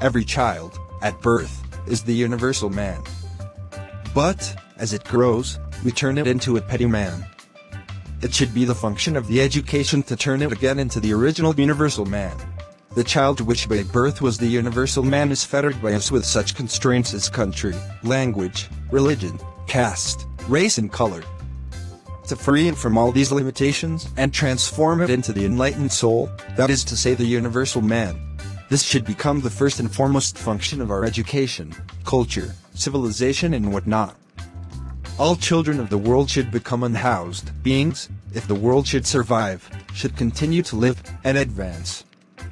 Every child, at birth, is the universal man. But, as it grows, we turn it into a petty man. It should be the function of the education to turn it again into the original universal man. The child which by birth was the universal man is fettered by us with such constraints as country, language, religion, caste, race and color. To free it from all these limitations and transform it into the enlightened soul, that is to say the universal man. This should become the first and foremost function of our education, culture, civilization and whatnot. All children of the world should become unhoused beings, if the world should survive, should continue to live, and advance.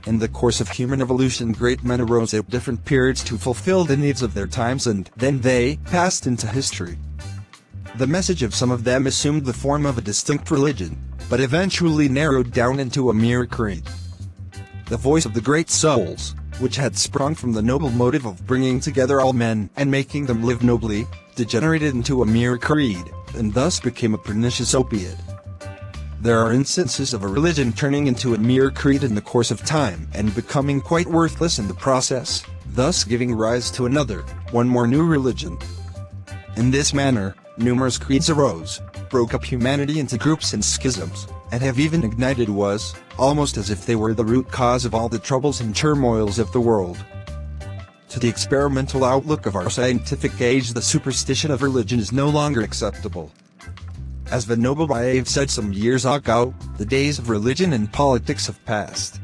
In the course of human evolution great men arose at different periods to fulfill the needs of their times and then they passed into history. The message of some of them assumed the form of a distinct religion, but eventually narrowed down into a mere creed. The voice of the great souls, which had sprung from the noble motive of bringing together all men and making them live nobly, degenerated into a mere creed, and thus became a pernicious opiate. There are instances of a religion turning into a mere creed in the course of time and becoming quite worthless in the process, thus giving rise to another, one more new religion. In this manner, numerous creeds arose, broke up humanity into groups and schisms, and have even ignited was, almost as if they were the root cause of all the troubles and turmoils of the world. To the experimental outlook of our scientific age the superstition of religion is no longer acceptable. As the noble Baeve said some years ago, the days of religion and politics have passed.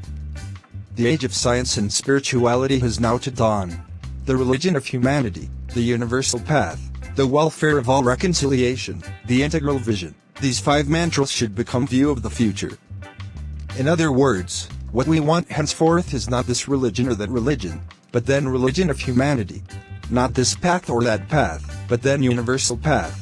The age of science and spirituality has now to dawn. The religion of humanity, the universal path, the welfare of all reconciliation, the integral vision, these 5 mantras should become view of the future. In other words, what we want henceforth is not this religion or that religion, but then religion of humanity. Not this path or that path, but then universal path.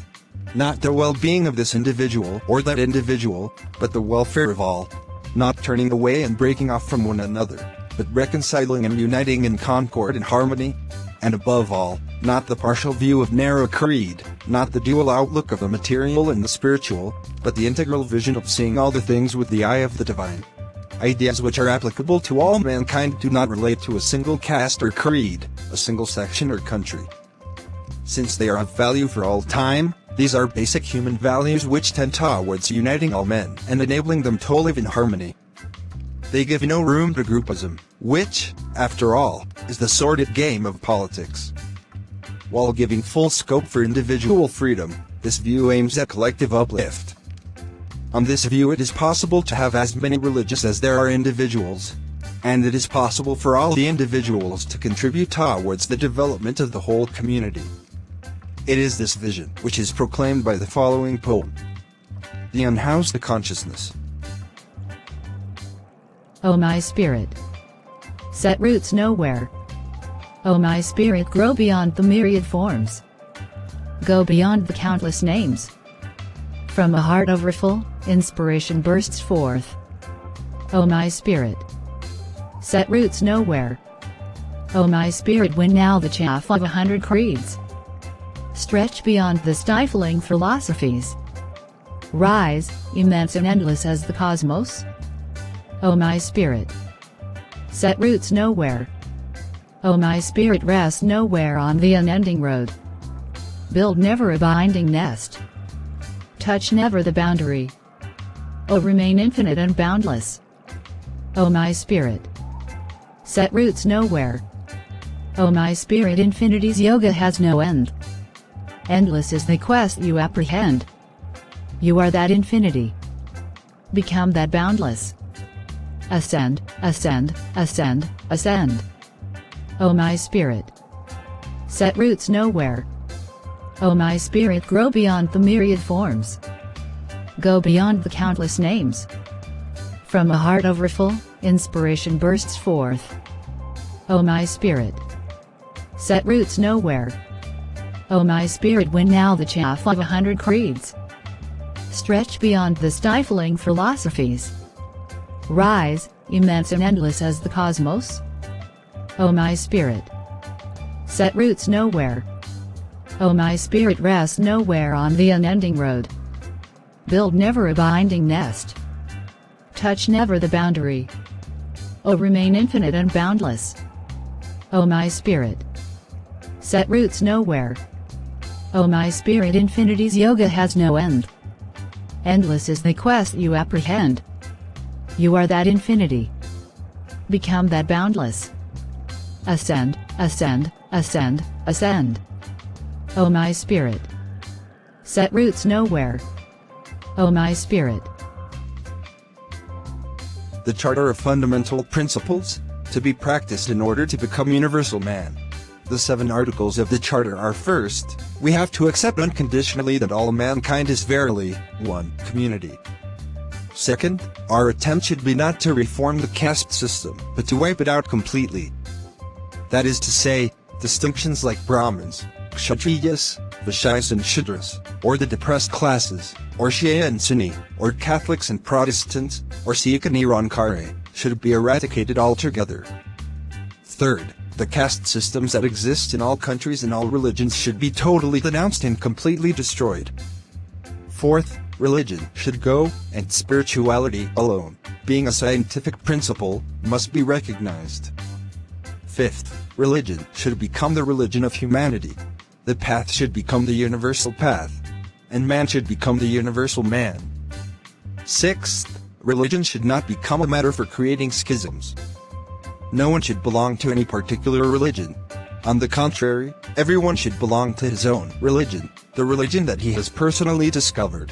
Not the well-being of this individual or that individual, but the welfare of all. Not turning away and breaking off from one another, but reconciling and uniting in concord and harmony. And above all, not the partial view of narrow creed, not the dual outlook of the material and the spiritual, but the integral vision of seeing all the things with the eye of the divine. Ideas which are applicable to all mankind do not relate to a single caste or creed, a single section or country. Since they are of value for all time, these are basic human values which tend towards uniting all men and enabling them to live in harmony. They give no room to groupism, which, after all, is the sordid game of politics. While giving full scope for individual freedom, this view aims at collective uplift. On this view it is possible to have as many religions as there are individuals. And it is possible for all the individuals to contribute towards the development of the whole community. It is this vision which is proclaimed by the following poem. The Unhoused Consciousness. O my spirit, set roots nowhere. O my spirit, grow beyond the myriad forms. Go beyond the countless names. From a heart overfull, inspiration bursts forth. O my spirit, set roots nowhere. O my spirit, win now the chaff of 100 creeds. Stretch beyond the stifling philosophies. Rise, immense and endless as the cosmos. O my spirit, set roots nowhere. O my spirit, rest nowhere on the unending road. Build never a binding nest. Touch never the boundary. O remain infinite and boundless. O my spirit, set roots nowhere. O my spirit, infinity's yoga has no end. Endless is the quest you apprehend. You are that infinity. Become that boundless. Ascend, ascend, ascend, ascend. O my spirit, set roots nowhere. O my spirit, grow beyond the myriad forms. Go beyond the countless names. From a heart overfull, inspiration bursts forth. O my spirit, set roots nowhere. O my spirit, win now the chaff of 100 creeds. Stretch beyond the stifling philosophies. Rise, immense and endless as the cosmos. O my spirit, set roots nowhere. O my spirit, rest nowhere on the unending road. Build never a binding nest. Touch never the boundary. O remain infinite and boundless. O my spirit, set roots nowhere. O my spirit, infinity's yoga has no end. Endless is the quest you apprehend. You are that infinity. Become that boundless. Ascend, ascend, ascend, ascend. O my spirit, set roots nowhere. O my spirit. The Charter of Fundamental Principles, to be practiced in order to become universal man. The 7 articles of the Charter are: first, we have to accept unconditionally that all mankind is verily one community. Second, our attempt should be not to reform the caste system, but to wipe it out completely. That is to say, distinctions like Brahmins, Kshatriyas, Vaishyas and Shudras, or the depressed classes, or Shia and Sunni, or Catholics and Protestants, or Sikh and Nirankari, should be eradicated altogether. Third, the caste systems that exist in all countries and all religions should be totally denounced and completely destroyed. Fourth, religion should go, and spirituality alone, being a scientific principle, must be recognized. Fifth, religion should become the religion of humanity. The path should become the universal path, and man should become the universal man. Sixth, religion should not become a matter for creating schisms. No one should belong to any particular religion. On the contrary, everyone should belong to his own religion, the religion that he has personally discovered.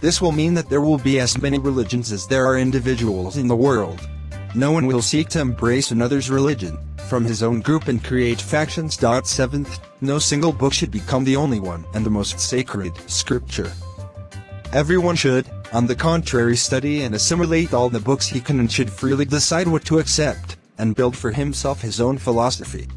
This will mean that there will be as many religions as there are individuals in the world. No one will seek to embrace another's religion from his own group and create factions. Seventh, no single book should become the only one and the most sacred scripture. Everyone should, on the contrary, study and assimilate all the books he can and should freely decide what to accept, and build for himself his own philosophy.